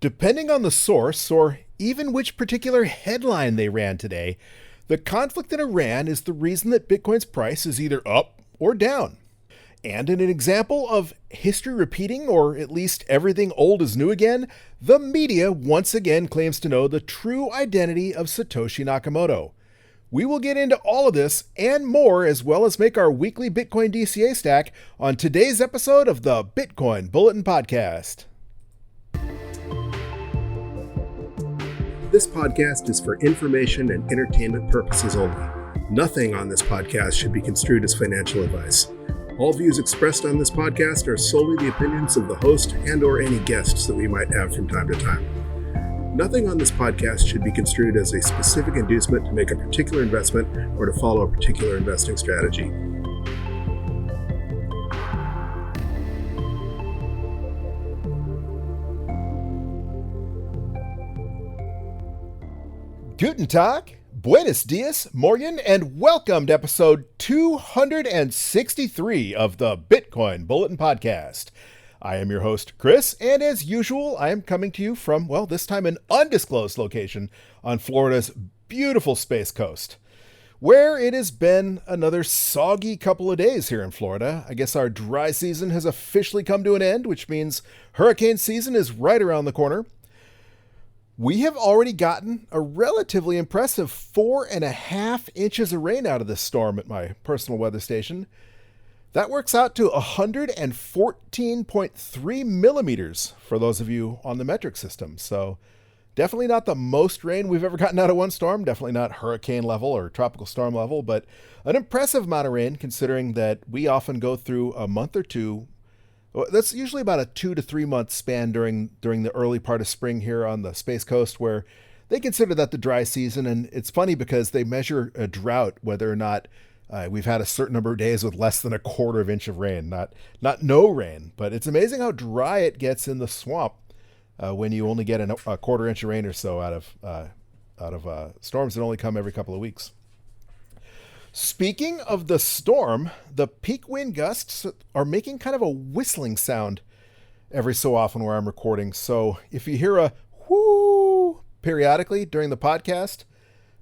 Depending on the source, or even which particular headline they ran today, the conflict in Iran is the reason that Bitcoin's price is either up or down. And in an example of history repeating, or at least everything old is new again, the media once again claims to know the true identity of Satoshi Nakamoto. We will get into all of this and more, as well as make our weekly Bitcoin DCA stack on today's episode of the Bitcoin Bulletin Podcast. This podcast is for information and entertainment purposes only. Nothing on this podcast should be construed as financial advice. All views expressed on this podcast are solely the opinions of the host and/or any guests that we might have from time to time. Nothing on this podcast should be construed as a specific inducement to make a particular investment or to follow a particular investing strategy. Guten Tag, buenos dias, morgen, and welcome to episode 263 of the Bitcoin Bulletin Podcast. I am your host, Chris, and as usual, I am coming to you from, well, this time an undisclosed location on Florida's beautiful Space Coast, where it has been another soggy couple of days here in Florida. I guess our dry season has officially come to an end, which means hurricane season is right around the corner. We have already gotten a relatively impressive 4.5 inches of rain out of this storm at my personal weather station. That works out to 114.3 millimeters for those of you on the metric system. So definitely not the most rain we've ever gotten out of one storm. Definitely not hurricane level or tropical storm level, but an impressive amount of rain considering that we often go through a month or two. That's usually about a 2 to 3 month span during the early part of spring here on the Space Coast, where they consider that the dry season. And it's funny because they measure a drought whether or not we've had a certain number of days with less than a quarter of inch of rain, not no rain. But it's amazing how dry it gets in the swamp when you only get a quarter inch of rain or so out of storms that only come every couple of weeks. Speaking of the storm, the peak wind gusts are making kind of a whistling sound every so often where I'm recording. So if you hear a whoo periodically during the podcast,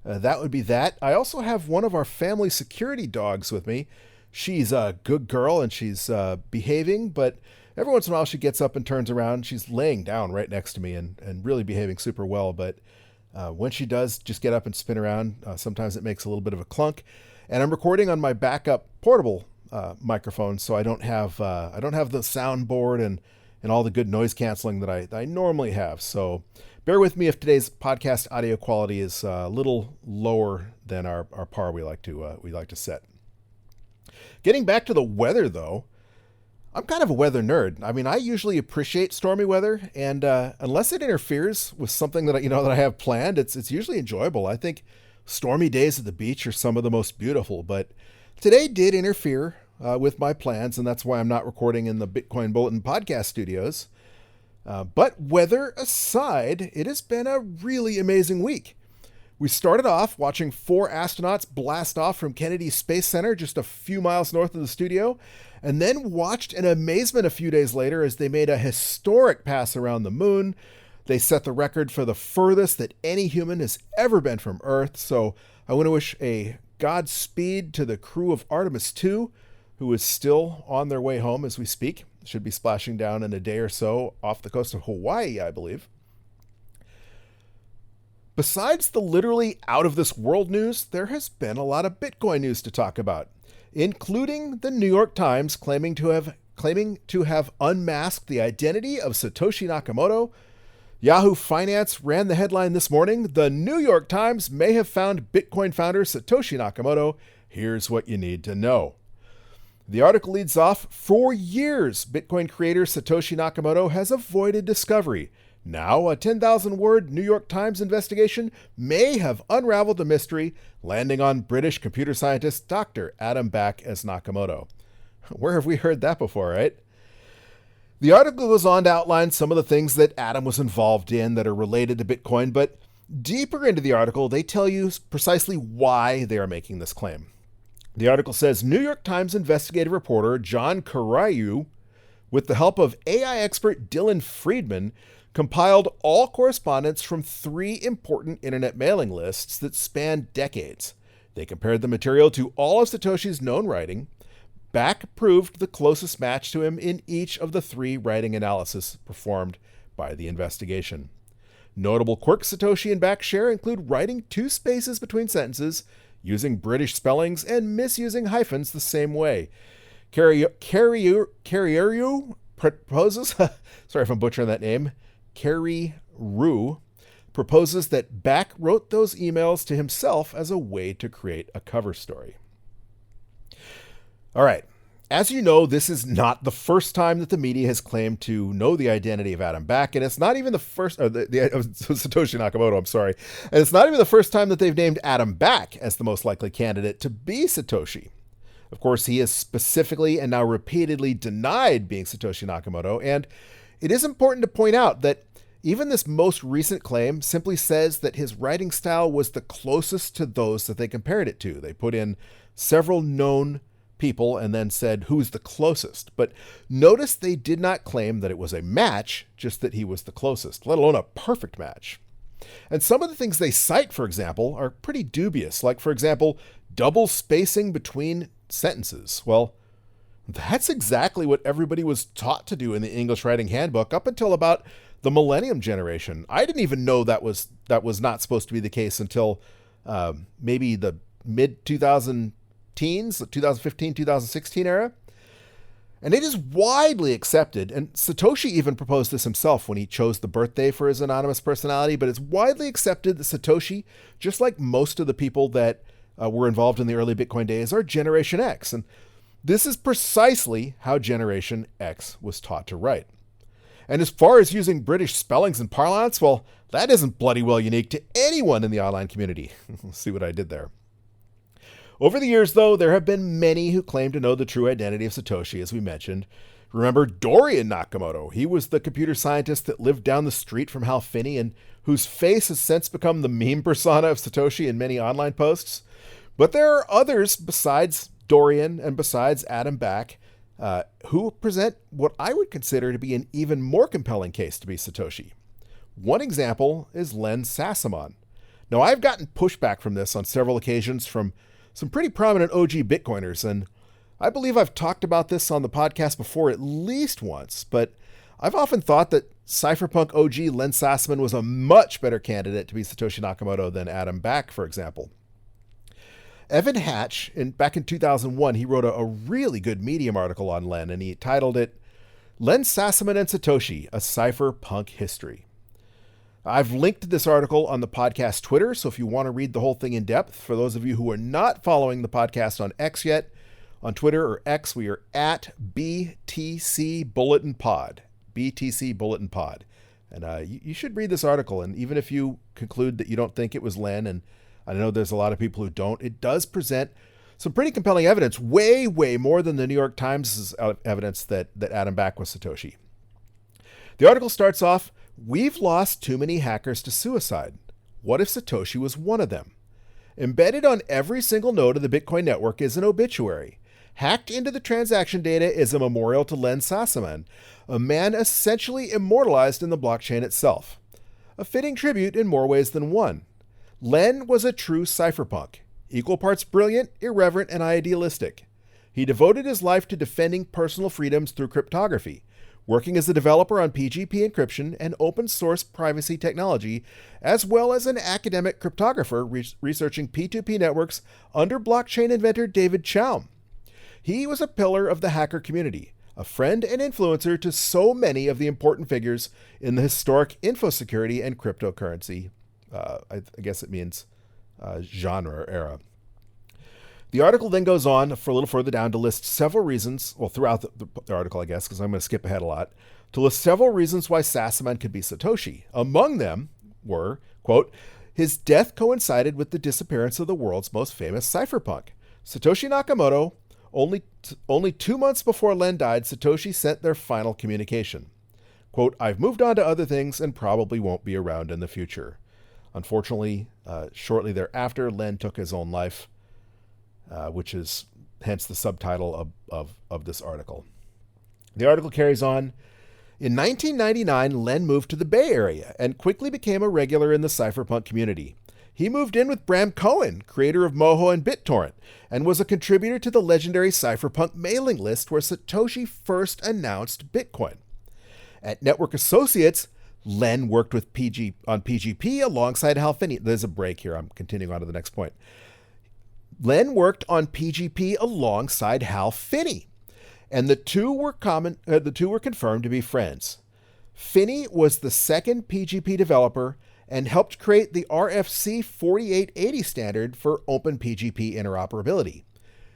that would be that. I also have one of our family security dogs with me. She's a good girl and she's behaving, but every once in a while she gets up and turns around. She's laying down right next to me and really behaving super well. But when she does just get up and spin around, sometimes it makes a little bit of a clunk. And I'm recording on my backup portable microphone, so I don't have the soundboard and all the good noise canceling that I normally have. So bear with me if today's podcast audio quality is a little lower than our par we like to set. Getting back to the weather, though, I'm kind of a weather nerd. I mean, I usually appreciate stormy weather, and unless it interferes with something that I have planned, it's usually enjoyable. I think stormy days at the beach are some of the most beautiful, but today did interfere with my plans, and that's why I'm not recording in the Bitcoin Bulletin Podcast studios. But weather aside, it has been a really amazing week. We started off watching 4 astronauts blast off from Kennedy Space Center just a few miles north of the studio, and then watched in amazement a few days later as they made a historic pass around the moon. They set the record for the furthest that any human has ever been from Earth. So I want to wish a Godspeed to the crew of Artemis 2, who is still on their way home as we speak. Should be splashing down in a day or so off the coast of Hawaii, I believe. Besides the literally out of this world news, there has been a lot of Bitcoin news to talk about, including the New York Times claiming to have unmasked the identity of Satoshi Nakamoto. Yahoo Finance ran the headline this morning: the New York Times may have found Bitcoin founder Satoshi Nakamoto. Here's what you need to know. The article leads off, for years, Bitcoin creator Satoshi Nakamoto has avoided discovery. Now, a 10,000-word New York Times investigation may have unraveled the mystery, landing on British computer scientist Dr. Adam Back as Nakamoto. Where have we heard that before, right? The article goes on to outline some of the things that Adam was involved in that are related to Bitcoin, but deeper into the article, they tell you precisely why they are making this claim. The article says, New York Times investigative reporter John Karayu, with the help of AI expert Dylan Friedman, compiled all correspondence from 3 important internet mailing lists that span decades. They compared the material to all of Satoshi's known writing. Back proved the closest match to him in each of the 3 writing analyses performed by the investigation. Notable quirks Satoshi and Back share include writing 2 spaces between sentences, using British spellings, and misusing hyphens the same way. Carrier proposes, sorry if I'm butchering that name, Carrier proposes that Back wrote those emails to himself as a way to create a cover story. All right. As you know, this is not the first time that the media has claimed to know the identity of Adam Back, and it's not even the first, Satoshi Nakamoto, I'm sorry. And it's not even the first time that they've named Adam Back as the most likely candidate to be Satoshi. Of course, he has specifically and now repeatedly denied being Satoshi Nakamoto, and it is important to point out that even this most recent claim simply says that his writing style was the closest to those that they compared it to. They put in several known people and then said who's the closest. But notice they did not claim that it was a match, just that he was the closest, let alone a perfect match. And some of the things they cite, for example, are pretty dubious, like, for example, double spacing between sentences. Well, that's exactly what everybody was taught to do in the English Writing Handbook up until about the Millennium generation. I didn't even know that was not supposed to be the case until maybe the mid-2010s, the 2015, 2016 era. And it is widely accepted, and Satoshi even proposed this himself when he chose the birthday for his anonymous personality, but it's widely accepted that Satoshi, just like most of the people that were involved in the early Bitcoin days, are Generation X. And this is precisely how Generation X was taught to write. And as far as using British spellings and parlance, well, that isn't bloody well unique to anyone in the online community. See what I did there. Over the years, though, there have been many who claim to know the true identity of Satoshi, as we mentioned. Remember Dorian Nakamoto? He was the computer scientist that lived down the street from Hal Finney and whose face has since become the meme persona of Satoshi in many online posts. But there are others besides Dorian and besides Adam Back who present what I would consider to be an even more compelling case to be Satoshi. One example is Len Sassamon. Now, I've gotten pushback from this on several occasions from some pretty prominent OG Bitcoiners, and I believe I've talked about this on the podcast before at least once, but I've often thought that cypherpunk OG Len Sassamon was a much better candidate to be Satoshi Nakamoto than Adam Back, for example. Evan Hatch, back in 2001, he wrote a really good Medium article on Len, and he titled it, Len Sassamon and Satoshi, a Cypherpunk History. I've linked to this article on the podcast Twitter, so if you want to read the whole thing in depth, for those of you who are not following the podcast on X yet, on Twitter or X, we are at BTC Bulletin Pod. BTC Bulletin Pod. And you should read this article, and even if you conclude that you don't think it was Len, and I know there's a lot of people who don't, it does present some pretty compelling evidence, way, way more than the New York Times' evidence that Adam Back was Satoshi. The article starts off, "We've lost too many hackers to suicide. What if Satoshi was one of them? Embedded on every single node of the Bitcoin network is an obituary. Hacked into the transaction data is a memorial to Len Sassamon, a man essentially immortalized in the blockchain itself. A fitting tribute in more ways than one. Len was a true cypherpunk, equal parts brilliant, irreverent, and idealistic. He devoted his life to defending personal freedoms through cryptography, working as a developer on PGP encryption and open-source privacy technology, as well as an academic cryptographer researching P2P networks under blockchain inventor David Chaum. He was a pillar of the hacker community, a friend and influencer to so many of the important figures in the historic infosecurity and cryptocurrency, I guess it means genre or era." The article then goes on for a little further down to list several reasons, well, throughout the article, I guess, because I'm going to skip ahead a lot, to list several reasons why Sassamon could be Satoshi. Among them were, quote, his death coincided with the disappearance of the world's most famous cypherpunk. Satoshi Nakamoto, only 2 months before Len died, Satoshi sent their final communication. Quote, I've moved on to other things and probably won't be around in the future. Unfortunately, shortly thereafter, Len took his own life, which is hence the subtitle of this article. The article carries on. In 1999, Len moved to the Bay Area and quickly became a regular in the cypherpunk community. He moved in with Bram Cohen, creator of Moho and BitTorrent, and was a contributor to the legendary cypherpunk mailing list where Satoshi first announced Bitcoin. At Network Associates, Len worked with on PGP alongside Hal Finney. There's a break here. I'm continuing on to the next point. Len worked on PGP alongside Hal Finney, and the two were confirmed to be friends. Finney was the second PGP developer and helped create the RFC 4880 standard for OpenPGP interoperability.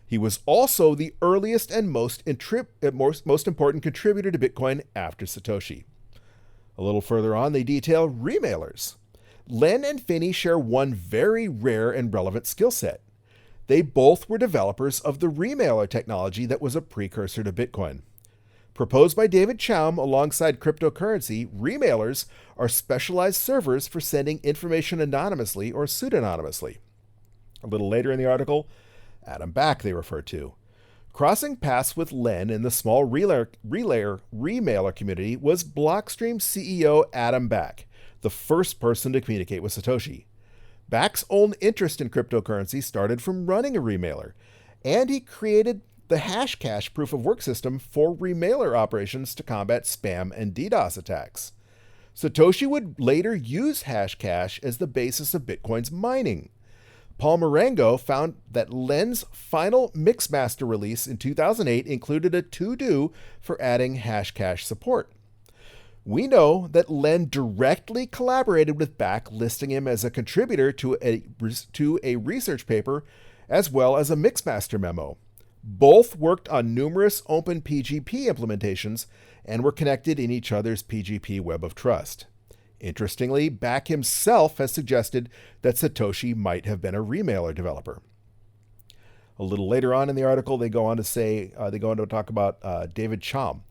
He was also the earliest and most important contributor to Bitcoin after Satoshi. A little further on, they detail remailers. Len and Finney share one very rare and relevant skill set. They both were developers of the remailer technology that was a precursor to Bitcoin. Proposed by David Chaum alongside cryptocurrency, remailers are specialized servers for sending information anonymously or pseudonymously. A little later in the article, Adam Back they refer to. Crossing paths with Len in the small remailer community was Blockstream CEO Adam Back, the first person to communicate with Satoshi. Back's own interest in cryptocurrency started from running a remailer, and he created the Hashcash proof-of-work system for remailer operations to combat spam and DDoS attacks. Satoshi would later use Hashcash as the basis of Bitcoin's mining. Paul Marengo found that Len's final Mixmaster release in 2008 included a to-do for adding Hashcash support. We know that Len directly collaborated with Back, listing him as a contributor to a research paper as well as a Mixmaster memo. Both worked on numerous OpenPGP implementations and were connected in each other's PGP web of trust. Interestingly, Back himself has suggested that Satoshi might have been a remailer developer. A little later on in the article, they go on to talk about David Chaum.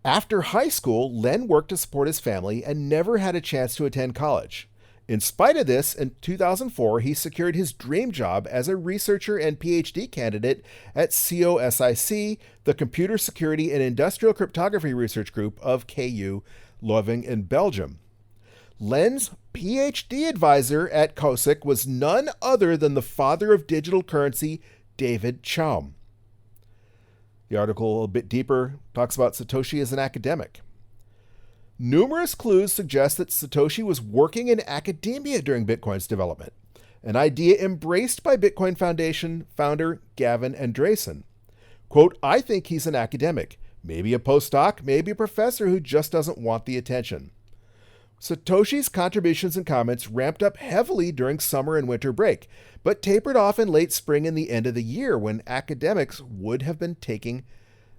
After high school, Len worked to support his family and never had a chance to attend college. In spite of this, in 2004, he secured his dream job as a researcher and PhD candidate at COSIC, the Computer Security and Industrial Cryptography Research Group of KU Leuven in Belgium. Len's PhD advisor at COSIC was none other than the father of digital currency, David Chaum. The article, a bit deeper, talks about Satoshi as an academic. Numerous clues suggest that Satoshi was working in academia during Bitcoin's development, an idea embraced by Bitcoin Foundation founder Gavin Andresen. Quote, "I think he's an academic, maybe a postdoc, maybe a professor who just doesn't want the attention." Satoshi's contributions and comments ramped up heavily during summer and winter break, but tapered off in late spring and the end of the year when academics would have been taking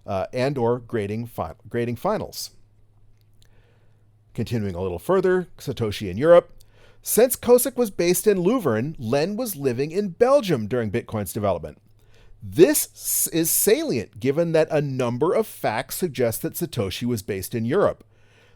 and/or grading finals. Continuing a little further, Satoshi in Europe. Since COSIC was based in Leuven, Len was living in Belgium during Bitcoin's development. This is salient given that a number of facts suggest that Satoshi was based in Europe.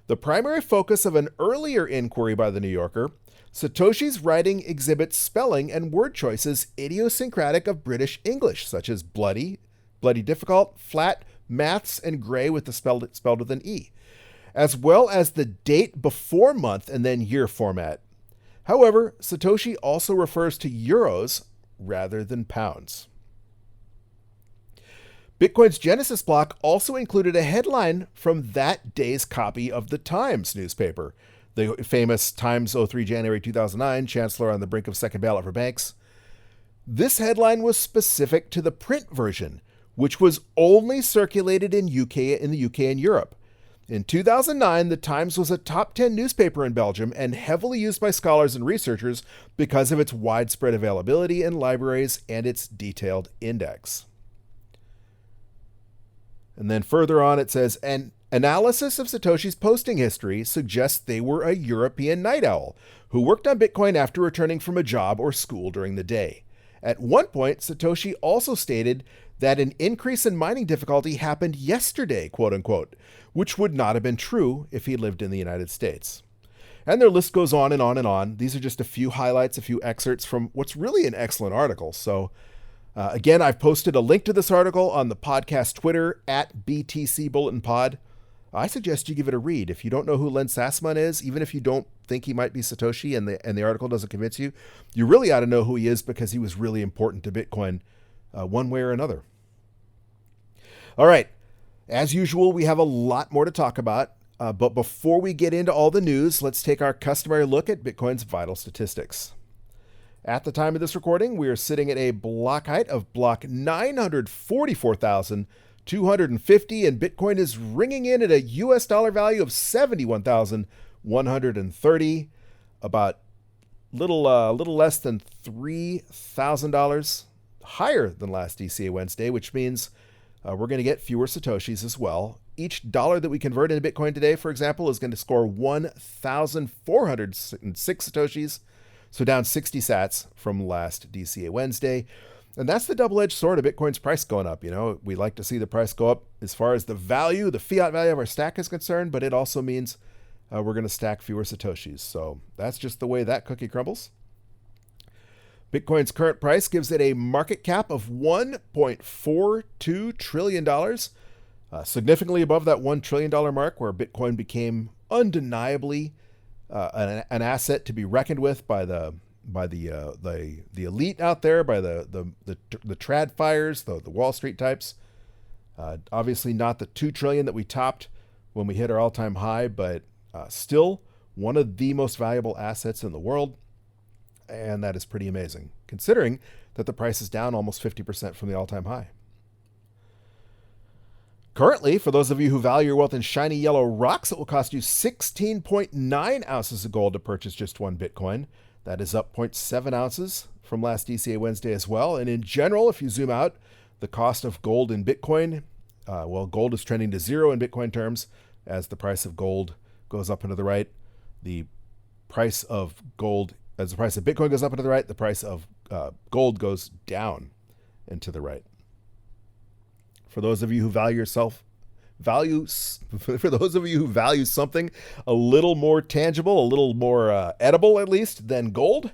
The primary focus of an earlier inquiry by the New Yorker, Satoshi's writing exhibits spelling and word choices idiosyncratic of British English, such as bloody difficult, flat, maths, and gray with the spelled with an E, as well as the date before month and then year format. However, Satoshi also refers to euros rather than pounds. Bitcoin's Genesis block also included a headline from that day's copy of the Times newspaper, the famous Times 03 January 2009, Chancellor on the brink of second ballot for banks. This headline was specific to the print version, which was only circulated in the UK and Europe. In 2009, the Times was a top 10 newspaper in Belgium and heavily used by scholars and researchers because of its widespread availability in libraries and its detailed index. And then further on it says, an analysis of Satoshi's posting history suggests they were a European night owl who worked on Bitcoin after returning from a job or school during the day. At one point, Satoshi also stated that an increase in mining difficulty happened yesterday, quote unquote, which would not have been true if he lived in the United States. And their list goes on and on and on. These are just a few highlights, a few excerpts from what's really an excellent article. So again, I've posted a link to this article on the podcast Twitter at BTC Bulletin Pod. I suggest you give it a read. If you don't know who Len Sassman is, even if you don't think he might be Satoshi and the article doesn't convince you, you really ought to know who he is because he was really important to Bitcoin one way or another. All right. As usual, we have a lot more to talk about. But before we get into all the news, let's take our customary look at Bitcoin's vital statistics. At the time of this recording, we are sitting at a block height of block 944,250, and Bitcoin is ringing in at a US dollar value of 71,130, about little less than $3,000 higher than last DCA Wednesday, which means we're going to get fewer Satoshis as well. Each dollar that we convert into Bitcoin today, for example, is going to score 1,406 Satoshis, so down 60 sats from last DCA Wednesday. And that's the double-edged sword of Bitcoin's price going up. You know, we like to see the price go up as far as the value, the fiat value of our stack is concerned, but it also means we're going to stack fewer Satoshis. So that's just the way that cookie crumbles. Bitcoin's current price gives it a market cap of $1.42 trillion, significantly above that $1 trillion mark where Bitcoin became undeniably an asset to be reckoned with by the elite out there, by the trad fires, the Wall Street types. Obviously not the 2 trillion that we topped when we hit our all-time high, but still one of the most valuable assets in the world. And that is pretty amazing, considering that the price is down almost 50% from the all-time high. Currently, for those of you who value your wealth in shiny yellow rocks, it will cost you 16.9 ounces of gold to purchase just one Bitcoin. That is up 0.7 ounces from last DCA Wednesday as well. And in general, if you zoom out, the cost of gold in Bitcoin, gold is trending to zero in Bitcoin terms as the price of gold goes up and to the right. The price of gold, as the price of Bitcoin goes up and to the right, the price of gold goes down and to the right. For those of you who value something a little more tangible, a little more edible at least than gold,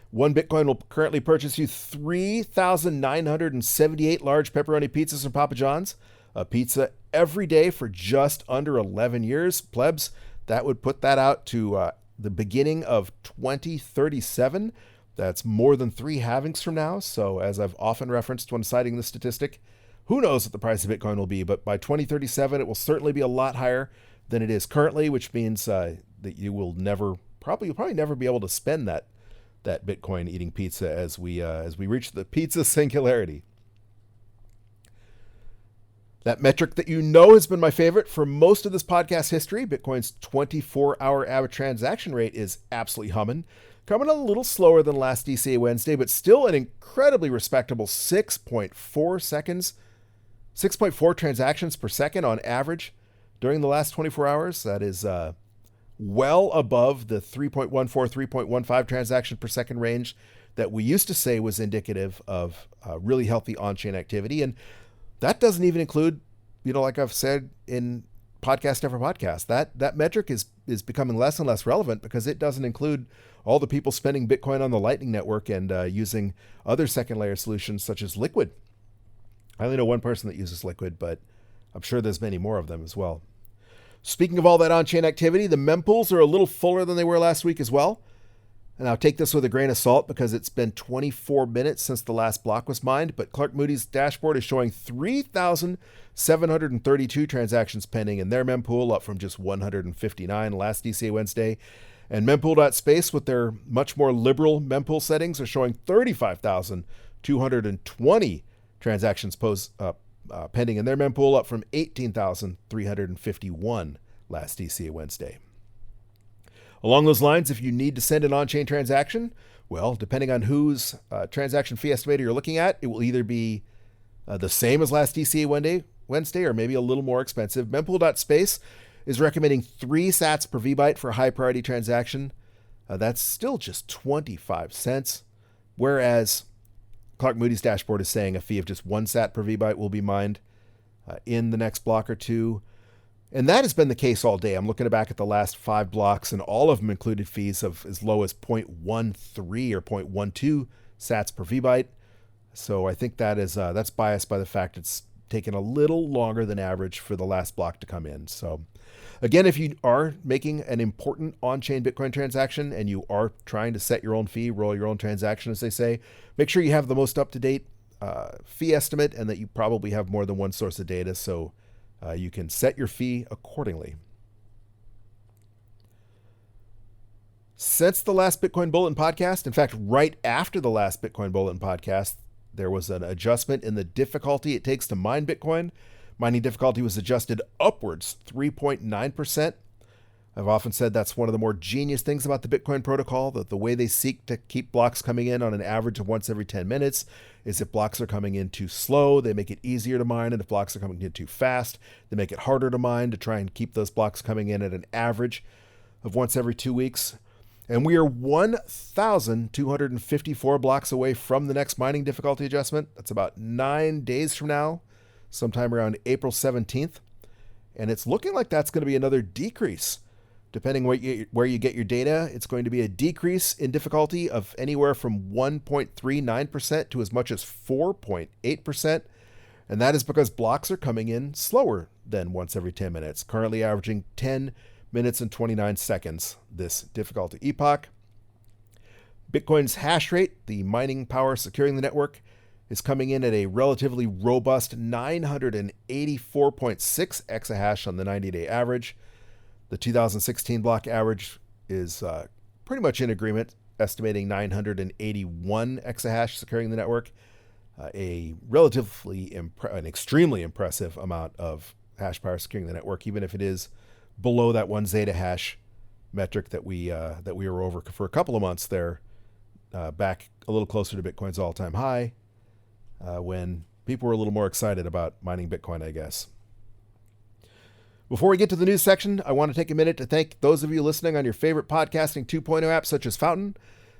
one Bitcoin will currently purchase you 3,978 large pepperoni pizzas from Papa John's, a pizza every day for just under 11 years. Plebs, that would put that out to the beginning of 2037. That's more than 3 halvings from now. So as I've often referenced when citing this statistic, who knows what the price of Bitcoin will be, but by 2037, it will certainly be a lot higher than it is currently, which means that you will probably never be able to spend that Bitcoin eating pizza as we reach the pizza singularity. That metric that you know has been my favorite for most of this podcast history, Bitcoin's 24-hour average transaction rate, is absolutely humming. Coming a little slower than last DCA Wednesday, but still an incredibly respectable 6.4 transactions per second on average during the last 24 hours. That is well above the 3.14, 3.15 transaction per second range that we used to say was indicative of really healthy on-chain activity. And that doesn't even include, like I've said in podcast after podcast, that metric is becoming less and less relevant because it doesn't include all the people spending Bitcoin on the Lightning Network and using other second layer solutions such as Liquid. I only know one person that uses Liquid, but I'm sure there's many more of them as well. Speaking of all that on-chain activity, the mempools are a little fuller than they were last week as well. And I'll take this with a grain of salt because it's been 24 minutes since the last block was mined, but Clark Moody's dashboard is showing 3,732 transactions pending in their mempool, up from just 159 last DCA Wednesday. And mempool.space, with their much more liberal mempool settings, are showing 35,220 transactions pending in their mempool, up from 18,351 last DCA Wednesday. Along those lines, if you need to send an on-chain transaction, well, depending on whose transaction fee estimator you're looking at, it will either be the same as last DCA Wednesday or maybe a little more expensive. Mempool.space is recommending 3 sats per VByte for a high-priority transaction. That's still just 25 cents, whereas Clark Moody's dashboard is saying a fee of just 1 sat per VByte will be mined in the next block or two. And that has been the case all day. I'm looking back at the last 5 blocks, and all of them included fees of as low as 0.13 or 0.12 sats per VByte. So I think that's biased by the fact it's taken a little longer than average for the last block to come in. So Again, if you are making an important on-chain Bitcoin transaction and you are trying to set your own fee, roll your own transaction, as they say, make sure you have the most up-to-date fee estimate and that you probably have more than one source of data so you can set your fee accordingly. Since the last Bitcoin Bulletin Podcast, in fact, right after the last Bitcoin Bulletin Podcast, there was an adjustment in the difficulty it takes to mine Bitcoin. Mining difficulty was adjusted upwards 3.9%. I've often said that's one of the more genius things about the Bitcoin protocol, that the way they seek to keep blocks coming in on an average of once every 10 minutes is if blocks are coming in too slow, they make it easier to mine, and if blocks are coming in too fast, they make it harder to mine to try and keep those blocks coming in at an average of once every 2 weeks. And we are 1,254 blocks away from the next mining difficulty adjustment. That's about 9 days from now, sometime around April 17th. And it's looking like that's going to be another decrease. Depending where you get your data, it's going to be a decrease in difficulty of anywhere from 1.39% to as much as 4.8%. And that is because blocks are coming in slower than once every 10 minutes, currently averaging 10 minutes and 29 seconds this difficulty epoch. Bitcoin's hash rate, the mining power securing the network, is coming in at a relatively robust 984.6 exahash on the 90-day average. The 2016 block average is pretty much in agreement, estimating 981 exahash securing the network. An extremely impressive amount of hash power securing the network, even if it is below that 1 zeta hash metric that we were over for a couple of months there, back a little closer to Bitcoin's all-time high, when people were a little more excited about mining Bitcoin, I guess. Before we get to the news section, I want to take a minute to thank those of you listening on your favorite Podcasting 2.0 apps such as Fountain.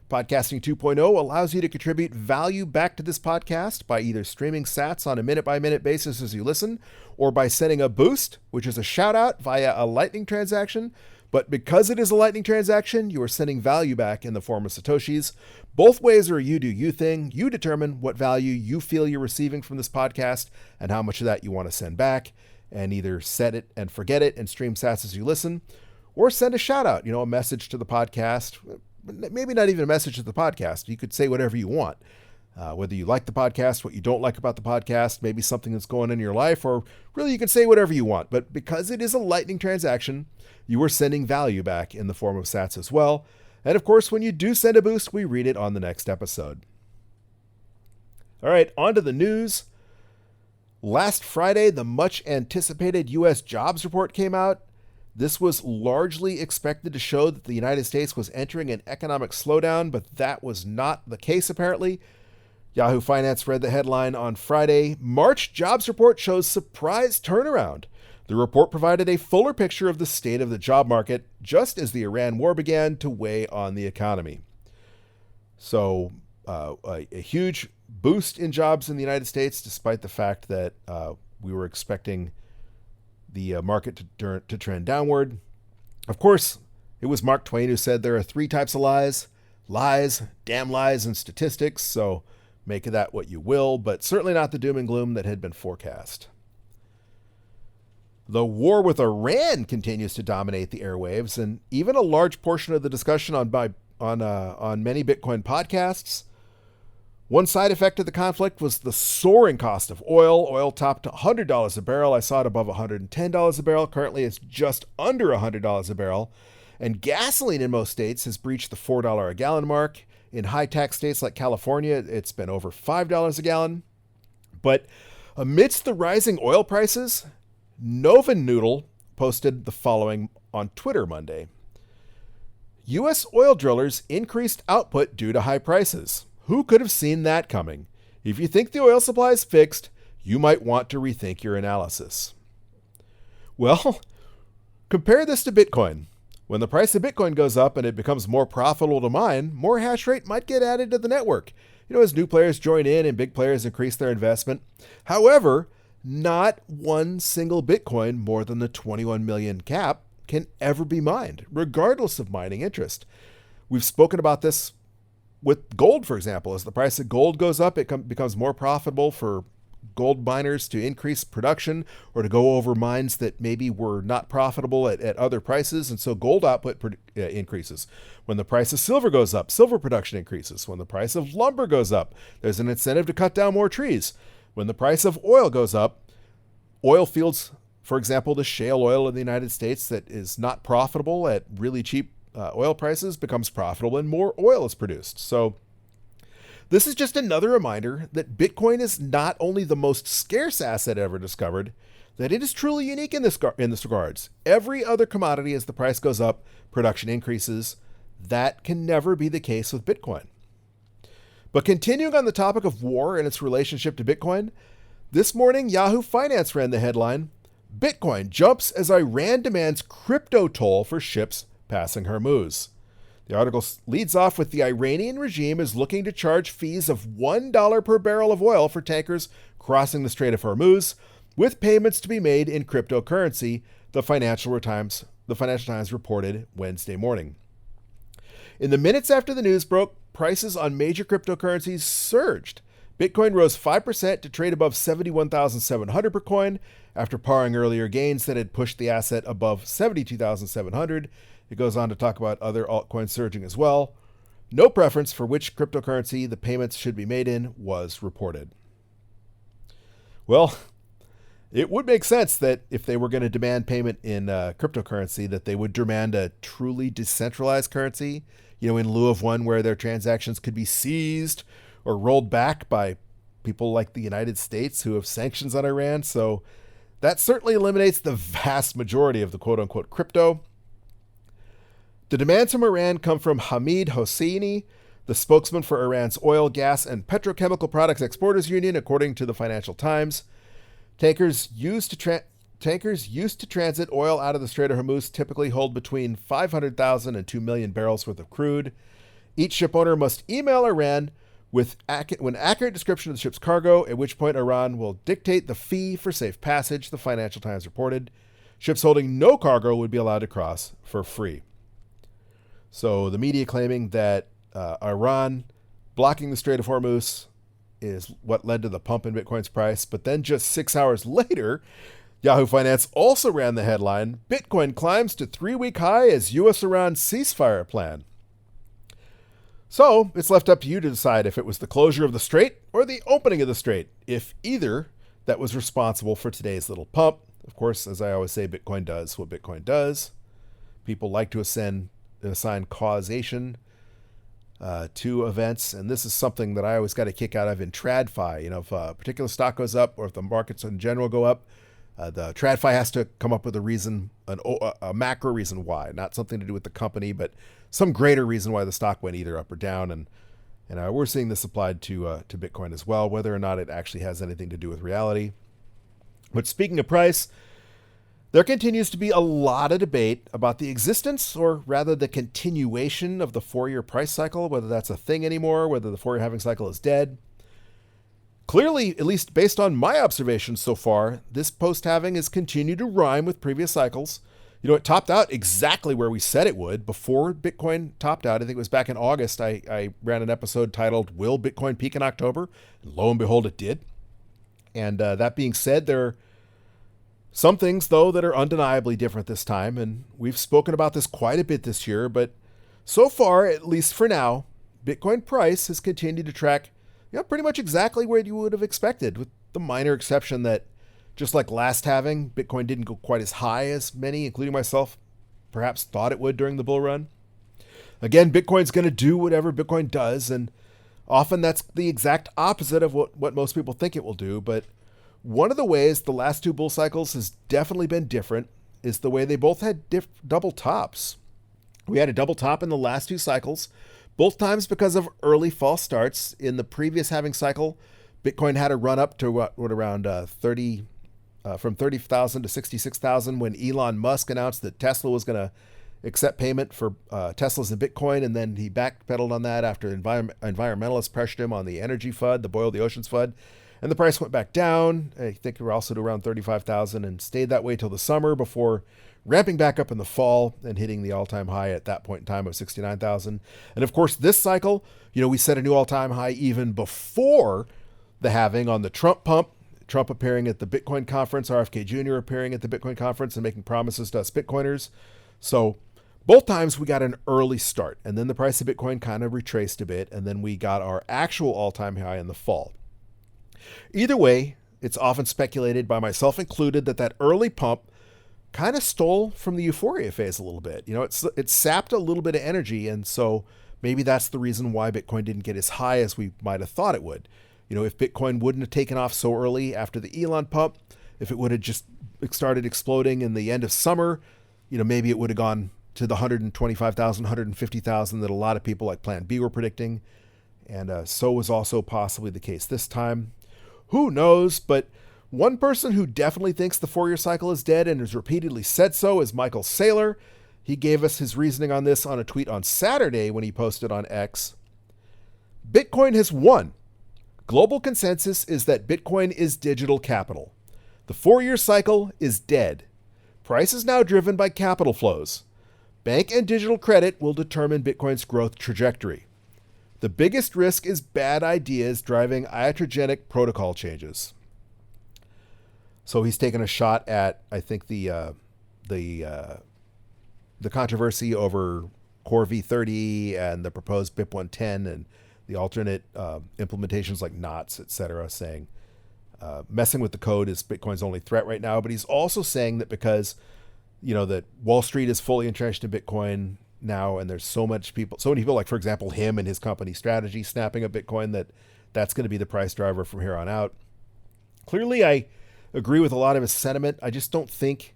Podcasting 2.0 allows you to contribute value back to this podcast by either streaming sats on a minute-by-minute basis as you listen, or by sending a boost, which is a shout-out via a Lightning transaction. But because it is a Lightning transaction, you are sending value back in the form of Satoshis. Both ways are a you-do-you thing. You determine what value you feel you're receiving from this podcast and how much of that you want to send back, and either set it and forget it and stream sats as you listen, or send a shout-out, a message to the podcast. Maybe not even a message to the podcast. You could say whatever you want, whether you like the podcast, what you don't like about the podcast, maybe something that's going on in your life, or really you can say whatever you want. But because it is a Lightning transaction, you are sending value back in the form of sats as well. And of course, when you do send a boost, we read it on the next episode. All right, on to the news. Last Friday, the much anticipated U.S. jobs report came out. This was largely expected to show that the United States was entering an economic slowdown, but that was not the case apparently. Yahoo Finance read the headline on Friday, March jobs report shows surprise turnaround. The report provided a fuller picture of the state of the job market just as the Iran war began to weigh on the economy. So a huge boost in jobs in the United States, despite the fact that we were expecting the market to trend downward. Of course, it was Mark Twain who said there are 3 types of lies, damn lies, and statistics, so make of that what you will, but certainly not the doom and gloom that had been forecast. The war with Iran continues to dominate the airwaves, and even a large portion of the discussion on many Bitcoin podcasts. One side effect of the conflict was the soaring cost of oil. Oil topped $100 a barrel. I saw it above $110 a barrel. Currently, it's just under $100 a barrel. And gasoline in most states has breached the $4 a gallon mark. In high-tax states like California, it's been over $5 a gallon. But amidst the rising oil prices, Novan Noodle posted the following on Twitter Monday. U.S. oil drillers increased output due to high prices. Who could have seen that coming? If you think the oil supply is fixed, you might want to rethink your analysis. Well, compare this to Bitcoin. When the price of Bitcoin goes up and it becomes more profitable to mine, more hash rate might get added to the network, as new players join in and big players increase their investment. However, not one single Bitcoin more than the 21 million cap can ever be mined, regardless of mining interest. We've spoken about this with gold, for example. As the price of gold goes up, it becomes more profitable for gold miners to increase production or to go over mines that maybe were not profitable at other prices. And so gold output increases. When the price of silver goes up, silver production increases. When the price of lumber goes up, there's an incentive to cut down more trees. When the price of oil goes up, oil fields, for example, the shale oil in the United States that is not profitable at really cheap oil prices becomes profitable and more oil is produced. So this is just another reminder that Bitcoin is not only the most scarce asset ever discovered, that it is truly unique in this regards. Every other commodity, as the price goes up, production increases. That can never be the case with Bitcoin. But continuing on the topic of war and its relationship to Bitcoin, this morning Yahoo Finance ran the headline, Bitcoin jumps as Iran demands crypto toll for ships passing Hormuz. The article leads off with the Iranian regime is looking to charge fees of $1 per barrel of oil for tankers crossing the Strait of Hormuz, with payments to be made in cryptocurrency, the Financial Times reported Wednesday morning. In the minutes after the news broke, prices on major cryptocurrencies surged. Bitcoin rose 5% to trade above 71,700 per coin after paring earlier gains that had pushed the asset above 72,700. It goes on to talk about other altcoins surging as well. No preference for which cryptocurrency the payments should be made in was reported. Well, it would make sense that if they were going to demand payment in cryptocurrency, that they would demand a truly decentralized currency, in lieu of one where their transactions could be seized or rolled back by people like the United States who have sanctions on Iran. So that certainly eliminates the vast majority of the quote-unquote crypto. The demands from Iran come from Hamid Hosseini, the spokesman for Iran's Oil, Gas, and Petrochemical Products Exporters Union, according to the Financial Times. Tankers used to transit oil out of the Strait of Hormuz typically hold between 500,000 and 2 million barrels worth of crude. Each ship owner must email Iran with an accurate description of the ship's cargo, at which point Iran will dictate the fee for safe passage, the Financial Times reported. Ships holding no cargo would be allowed to cross for free. So the media claiming that Iran blocking the Strait of Hormuz is what led to the pump in Bitcoin's price. But then just 6 hours later, Yahoo Finance also ran the headline, Bitcoin climbs to 3-week high as U.S.-Iran ceasefire plan. So it's left up to you to decide if it was the closure of the strait or the opening of the strait, if either, that was responsible for today's little pump. Of course, as I always say, Bitcoin does what Bitcoin does. People like to assign causation to events, and this is something that I always got a kick out of in TradFi. If a particular stock goes up or if the markets in general go up, the TradFi has to come up with a reason, a macro reason why, not something to do with the company, but some greater reason why the stock went either up or down. And we're seeing this applied to Bitcoin as well, whether or not it actually has anything to do with reality. But speaking of price, there continues to be a lot of debate about the existence, or rather the continuation, of the 4-year price cycle, whether that's a thing anymore, whether the 4-year halving cycle is dead. Clearly, at least based on my observations so far, this post-halving has continued to rhyme with previous cycles. It topped out exactly where we said it would before Bitcoin topped out. I think it was back in August. I ran an episode titled, Will Bitcoin Peak in October? And lo and behold, it did. And that being said, there are some things, though, that are undeniably different this time. And we've spoken about this quite a bit this year. But so far, at least for now, Bitcoin price has continued to track pretty much exactly where you would have expected, with the minor exception that, just like last halving, Bitcoin didn't go quite as high as many, including myself, perhaps thought it would during the bull run. Again, Bitcoin's going to do whatever Bitcoin does, and often that's the exact opposite of what most people think it will do. But one of the ways the last 2 bull cycles has definitely been different is the way they both had double tops. We had a double top in the last 2 cycles, both times because of early false starts. In the previous halving cycle, Bitcoin had a run up to around 30,000 to 66,000 when Elon Musk announced that Tesla was going to accept payment for Teslas in Bitcoin, and then he backpedaled on that after environmentalists pressured him on the energy FUD, the Boil the Oceans FUD, and the price went back down. I think we're also to around 35,000 and stayed that way till the summer before ramping back up in the fall and hitting the all-time high at that point in time of 69,000. And of course, this cycle, we set a new all-time high even before the halving on the Trump pump. Trump appearing at the Bitcoin conference, RFK Jr. appearing at the Bitcoin conference and making promises to us Bitcoiners. So both times we got an early start, and then the price of Bitcoin kind of retraced a bit, and then we got our actual all-time high in the fall. Either way, it's often speculated, by myself included, that early pump kind of stole from the euphoria phase a little bit. It sapped a little bit of energy, and so maybe that's the reason why Bitcoin didn't get as high as we might have thought it would. If Bitcoin wouldn't have taken off so early after the Elon pump, if it would have just started exploding in the end of summer, maybe it would have gone to the 125,000, 150,000 that a lot of people like Plan B were predicting. And so was also possibly the case this time. Who knows? But one person who definitely thinks the 4-year cycle is dead and has repeatedly said so is Michael Saylor. He gave us his reasoning on this on a tweet on Saturday when he posted on X. Bitcoin has won. Global consensus is that Bitcoin is digital capital. The 4-year cycle is dead. Price is now driven by capital flows. Bank and digital credit will determine Bitcoin's growth trajectory. The biggest risk is bad ideas driving iatrogenic protocol changes. So he's taken a shot at, I think, the controversy over Core V30 and the proposed BIP 110 and the alternate implementations like knots, etc., saying messing with the code is Bitcoin's only threat right now. But he's also saying that because, that Wall Street is fully entrenched in Bitcoin now, and there's so many people, like, for example, him and his company Strategy snapping up Bitcoin, that's going to be the price driver from here on out. Clearly, I agree with a lot of his sentiment. I just don't think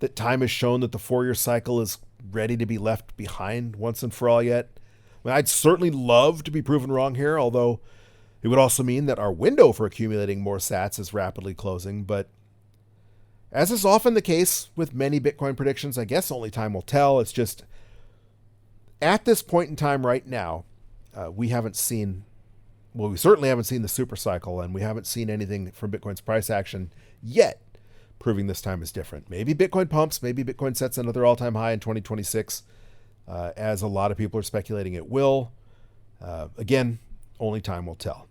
that time has shown that the 4-year cycle is ready to be left behind once and for all yet. I'd certainly love to be proven wrong here, although it would also mean that our window for accumulating more sats is rapidly closing. But as is often the case with many Bitcoin predictions, I guess only time will tell. It's just at this point in time right now, we certainly haven't seen the super cycle, and we haven't seen anything from Bitcoin's price action yet proving this time is different. Maybe Bitcoin pumps, maybe Bitcoin sets another all-time high in 2026. As a lot of people are speculating it will. Again, only time will tell.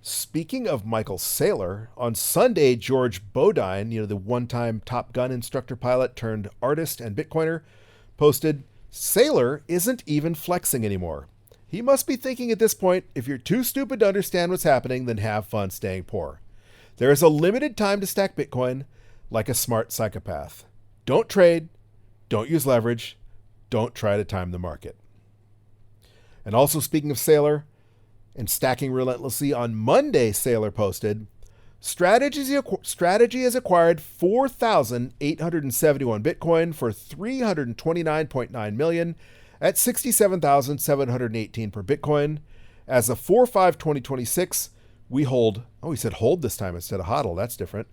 Speaking of Michael Saylor, on Sunday, George Bodine, the one-time Top Gun instructor pilot turned artist and Bitcoiner, posted, "Saylor isn't even flexing anymore. He must be thinking at this point, if you're too stupid to understand what's happening, then have fun staying poor. There is a limited time to stack Bitcoin, like a smart psychopath. Don't trade, don't use leverage, don't try to time the market." And also, speaking of Saylor and stacking relentlessly, on Monday, Saylor posted, Strategy has acquired 4,871 Bitcoin for $329.9 million at $67,718 per Bitcoin. As of 4/5/2026, we hold, he said hold this time instead of hodl, that's different.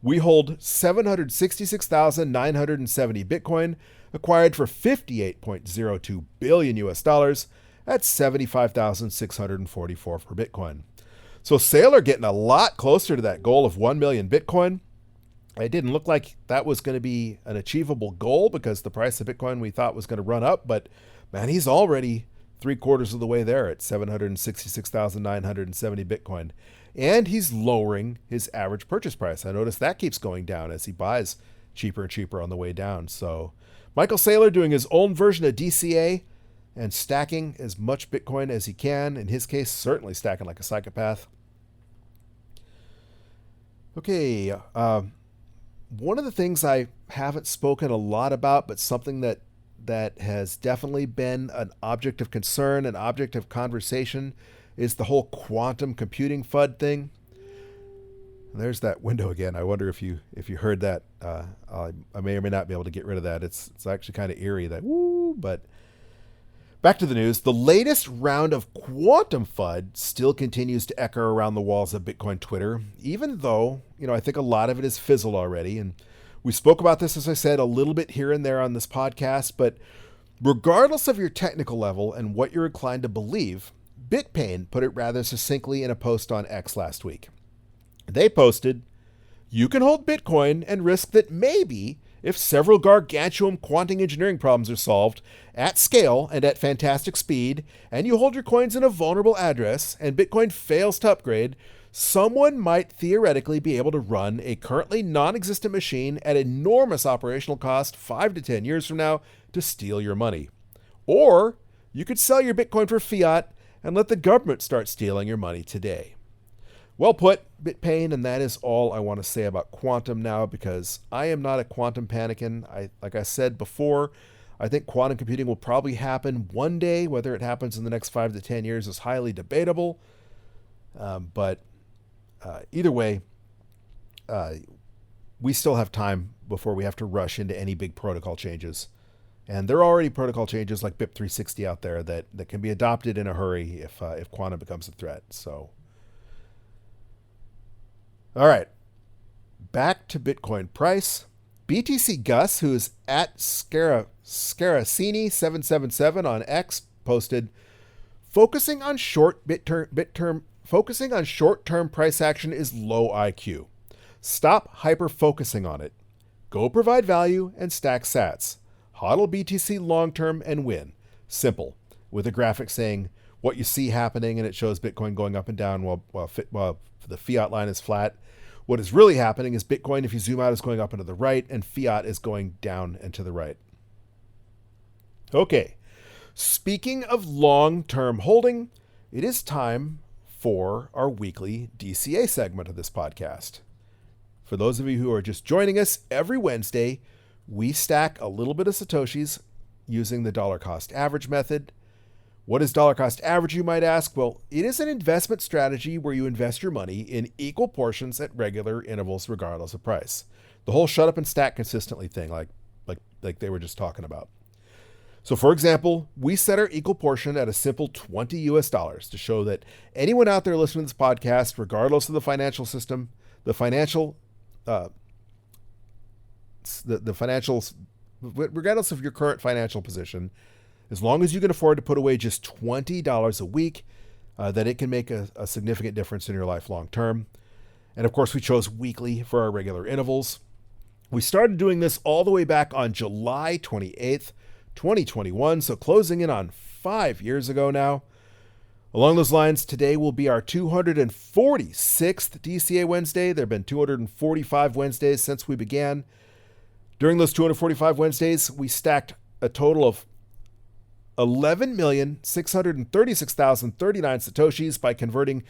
We hold 766,970 Bitcoin, acquired for $58.02 billion US at $75,644 per Bitcoin. So Saylor getting a lot closer to that goal of 1 million Bitcoin. It didn't look like that was going to be an achievable goal because the price of Bitcoin we thought was going to run up, but man, he's already 3/4 of the way there at 766,970 Bitcoin. And he's lowering his average purchase price. I noticed that keeps going down as he buys cheaper and cheaper on the way down. So Michael Saylor doing his own version of DCA and stacking as much Bitcoin as he can. In his case, certainly stacking like a psychopath. Okay, one of the things I haven't spoken a lot about, but something that has definitely been an object of concern, an object of conversation, is the whole quantum computing FUD thing. There's that window again. I wonder if you heard that. I may or may not be able to get rid of that. It's actually kind of eerie that but back to the news. The latest round of quantum FUD still continues to echo around the walls of Bitcoin Twitter, even though, I think a lot of it is fizzled already. And we spoke about this, as I said, a little bit here and there on this podcast, but regardless of your technical level and what you're inclined to believe, BitPain put it rather succinctly in a post on X last week. They posted, "You can hold Bitcoin and risk that maybe if several gargantuan quantum engineering problems are solved at scale and at fantastic speed, and you hold your coins in a vulnerable address, and Bitcoin fails to upgrade, someone might theoretically be able to run a currently non-existent machine at enormous operational cost 5 to 10 years from now to steal your money. Or you could sell your Bitcoin for fiat and let the government start stealing your money today. Well put, BitPain, and that is all I want to say about quantum now, because I am not a quantum panican. Like I said before, I think quantum computing will probably happen one day. Whether it happens in the next 5 to 10 years is highly debatable. But either way, we still have time before we have to rush into any big protocol changes. And there are already protocol changes like BIP 360 out there that can be adopted in a hurry if quantum becomes a threat. So, all right, back to Bitcoin price. BTC Gus, who is at Scaracini777 on X, posted, focusing on short-term price action is low IQ. Stop hyper-focusing on it. Go provide value and stack sats. Hodl BTC long-term and win. Simple. With a graphic saying what you see happening, and it shows Bitcoin going up and down while the fiat line is flat. What is really happening is Bitcoin, if you zoom out, is going up and to the right, and fiat is going down and to the right. Okay. Speaking of long-term holding, it is time for our weekly DCA segment of this podcast. For those of you who are just joining us, every Wednesday, we stack a little bit of Satoshis using the dollar cost average method. What is dollar cost average, you might ask? Well, it is an investment strategy where you invest your money in equal portions at regular intervals regardless of price. The whole shut up and stack consistently thing, like they were just talking about. So for example, we set our equal portion at a simple $20 to show that anyone out there listening to this podcast, regardless of the financial system, regardless of your current financial position, as long as you can afford to put away just $20 a week, that it can make a significant difference in your life long term. And of course, we chose weekly for our regular intervals. We started doing this all the way back on July 28th, 2021, so closing in on 5 years ago now. Along those lines, today will be our 246th DCA Wednesday. There have been 245 Wednesdays since we began. During those 245 Wednesdays, we stacked a total of 11,636,039 Satoshis by converting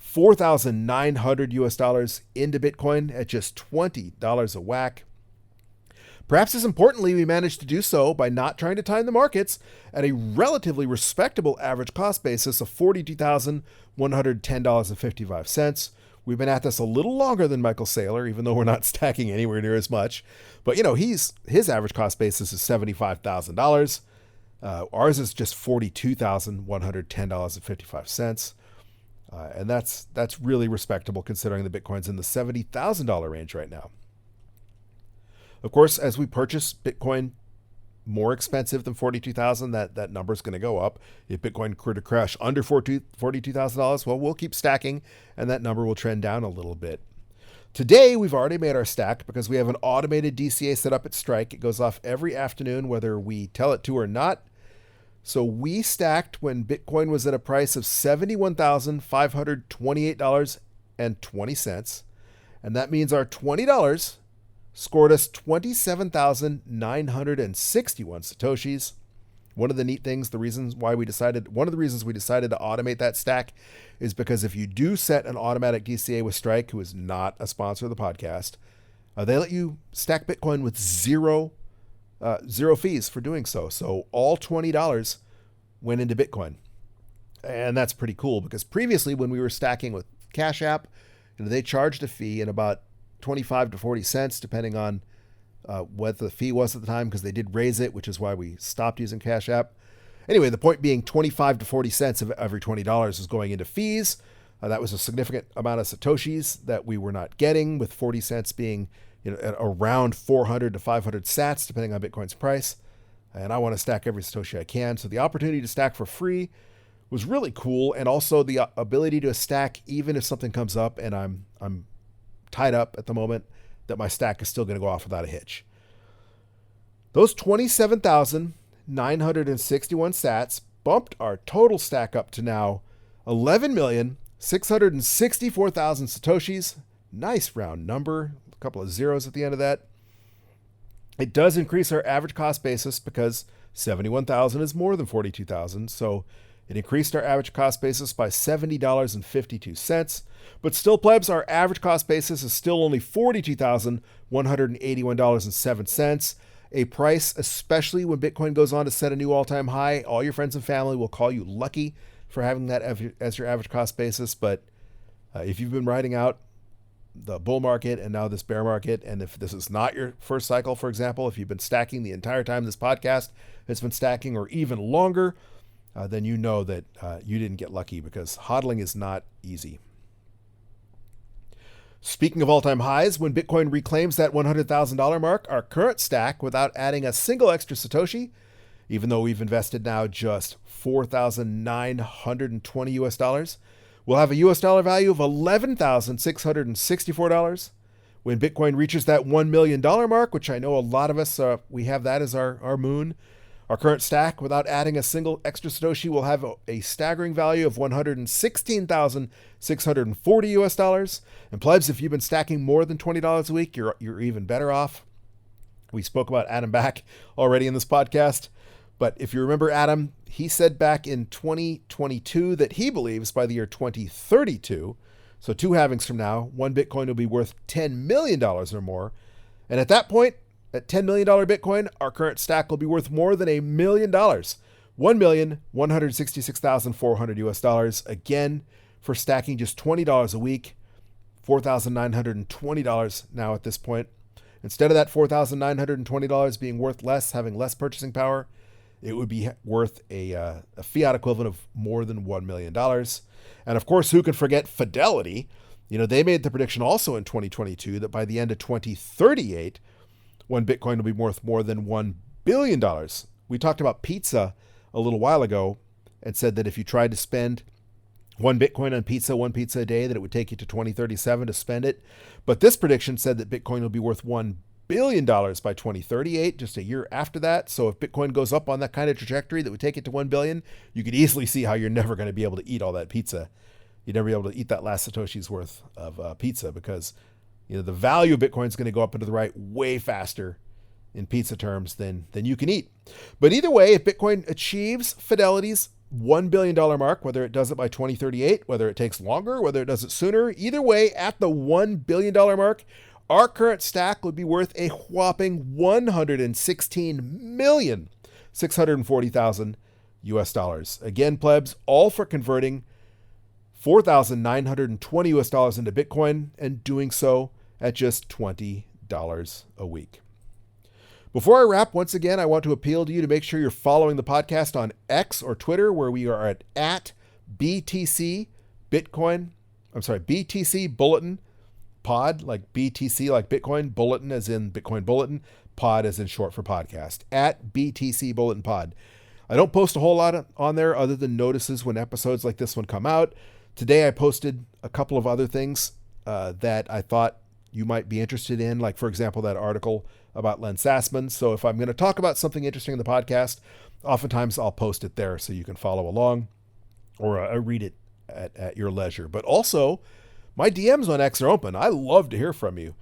$4,900 into Bitcoin at just $20 a whack. Perhaps as importantly, we managed to do so by not trying to time the markets at a relatively respectable average cost basis of $42,110.55. We've been at this a little longer than Michael Saylor, even though we're not stacking anywhere near as much. But, his average cost basis is $75,000. Ours is just $42,110.55. And that's really respectable considering the Bitcoin's in the $70,000 range right now. Of course, as we purchase Bitcoin more expensive than $42,000, that number is going to go up. If Bitcoin were to crash under $42,000, well, we'll keep stacking, and that number will trend down a little bit. Today, we've already made our stack because we have an automated DCA set up at Strike. It goes off every afternoon, whether we tell it to or not. So we stacked when Bitcoin was at a price of $71,528.20, and that means our $20 scored us 27,961 Satoshis. One of the neat things, one of the reasons we decided to automate that stack is because if you do set an automatic DCA with Strike, who is not a sponsor of the podcast, they let you stack Bitcoin with zero fees for doing so. So all $20 went into Bitcoin. And that's pretty cool because previously when we were stacking with Cash App, they charged a fee in about 25 to 40 cents, depending on what the fee was at the time, because they did raise it, which is why we stopped using Cash App. Anyway, the point being 25 to 40 cents of every $20 is going into fees. That was a significant amount of Satoshis that we were not getting, with 40 cents being at around 400 to 500 sats, depending on Bitcoin's price. And I want to stack every Satoshi I can. So the opportunity to stack for free was really cool. And also the ability to stack even if something comes up and I'm tied up at the moment, that my stack is still going to go off without a hitch. Those 27,961 sats bumped our total stack up to now 11,664,000 Satoshis. Nice round number, a couple of zeros at the end of that. It does increase our average cost basis because 71,000 is more than 42,000, so it increased our average cost basis by $70.52. But still, plebs, our average cost basis is still only $42,181.07. A price, especially when Bitcoin goes on to set a new all-time high, all your friends and family will call you lucky for having that as your average cost basis. But if you've been riding out the bull market and now this bear market, and if this is not your first cycle, for example, if you've been stacking the entire time this podcast has been stacking or even longer, then you know that you didn't get lucky, because hodling is not easy. Speaking of all-time highs, when Bitcoin reclaims that $100,000 mark, our current stack, without adding a single extra Satoshi, even though we've invested now just $4,920 we'll have a US dollar value of $11,664. When Bitcoin reaches that $1 million mark, which I know a lot of us, we have that as our moon, our current stack, without adding a single extra Satoshi, will have a staggering value of $116,640 US dollars. And plebs, if you've been stacking more than $20 a week, you're even better off. We spoke about Adam Back already in this podcast. But if you remember Adam, he said back in 2022 that he believes by the year 2032, so 2 halvings from now, one Bitcoin will be worth $10 million or more. And at that point, at $10 million Bitcoin, our current stack will be worth more than $1 million. $1,166,400 US dollars. Again, for stacking just $20 a week, $4,920 now at this point. Instead of that $4,920 being worth less, having less purchasing power, it would be worth a fiat equivalent of more than $1 million. And of course, who can forget Fidelity? You know, they made the prediction also in 2022 that by the end of 2038, one Bitcoin will be worth more than $1 billion. We talked about pizza a little while ago and said that if you tried to spend one Bitcoin on pizza, one pizza a day, that it would take you to 2037 to spend it. But this prediction said that Bitcoin will be worth $1 billion by 2038, just a year after that. So if Bitcoin goes up on that kind of trajectory that would take it to 1 billion, you could easily see how you're never going to be able to eat all that pizza. You'd never be able to eat that last Satoshi's worth of pizza, because the value of Bitcoin is going to go up into the right way faster in pizza terms than you can eat. But either way, if Bitcoin achieves Fidelity's $1 billion mark, whether it does it by 2038, whether it takes longer, whether it does it sooner, either way, at the $1 billion mark, our current stack would be worth a whopping $116,640,000 US dollars. Again, plebs, all for converting $4,920 US dollars into Bitcoin, and doing so at just $20 a week. Before I wrap, once again, I want to appeal to you to make sure you're following the podcast on X or Twitter, where we are at BTC Bulletin Pod, like BTC, like Bitcoin, Bulletin as in Bitcoin Bulletin, Pod as in short for podcast, at BTC Bulletin Pod. I don't post a whole lot on there other than notices when episodes like this one come out. Today I posted a couple of other things that I thought you might be interested in, like, for example, that article about Len Sassman. So if I'm going to talk about something interesting in the podcast, oftentimes I'll post it there so you can follow along or read it at your leisure. But also, my DMs on X are open. I love to hear from you.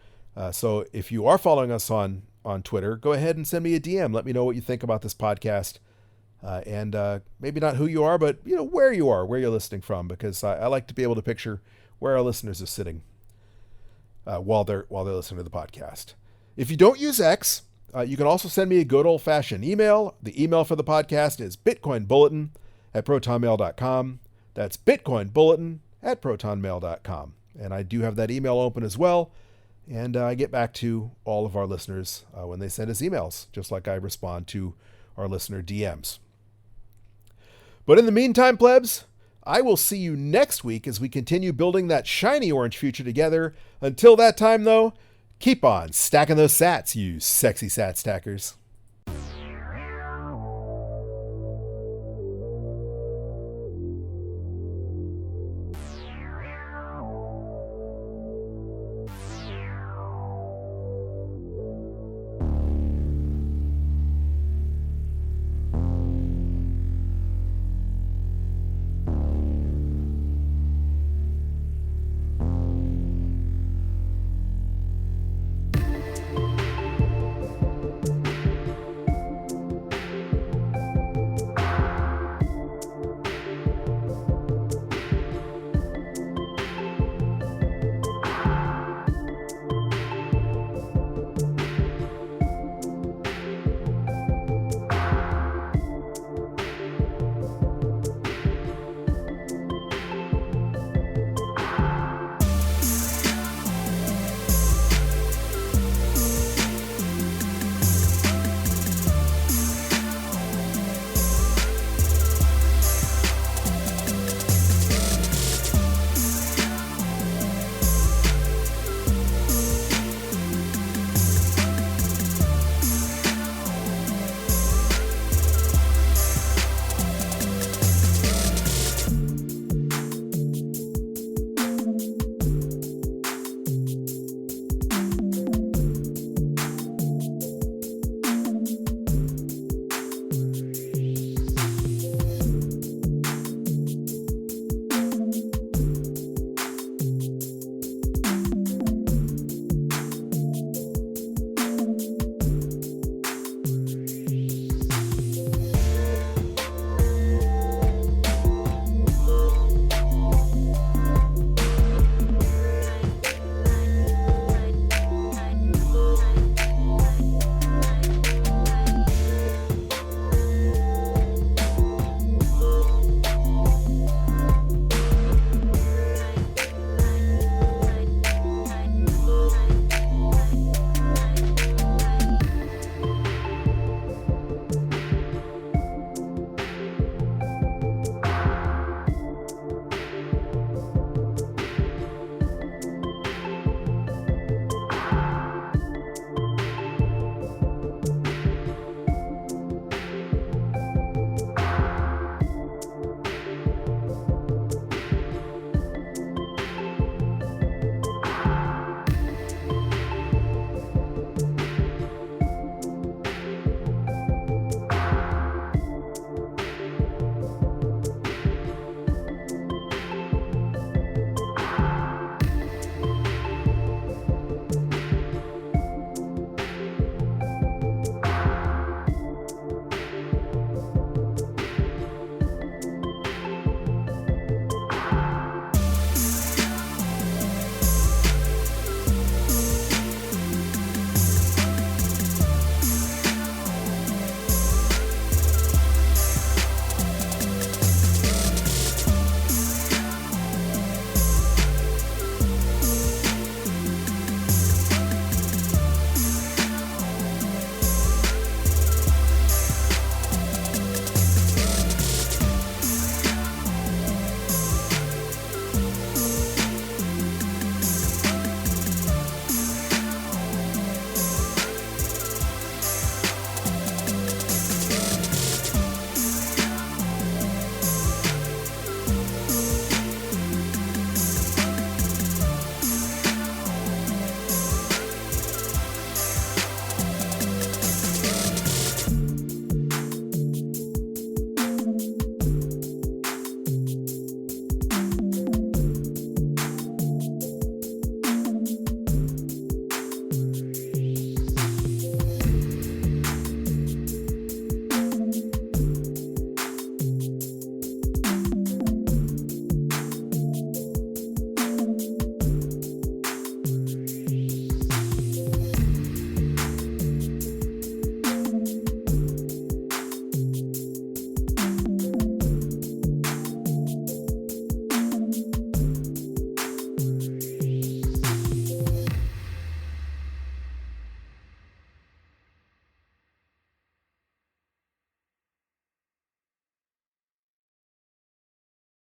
So if you are following us on Twitter, go ahead and send me a DM. Let me know what you think about this podcast. And maybe not who you are, but where you are, where you're listening from, because I like to be able to picture where our listeners are sitting while they're listening to the podcast. If you don't use X, you can also send me a good old-fashioned email. The email for the podcast is bitcoinbulletin@protonmail.com. That's bitcoinbulletin@protonmail.com. And I do have that email open as well. And I get back to all of our listeners when they send us emails, just like I respond to our listener DMs. But in the meantime, plebs, I will see you next week as we continue building that shiny orange future together. Until that time, though, keep on stacking those sats, you sexy sat stackers.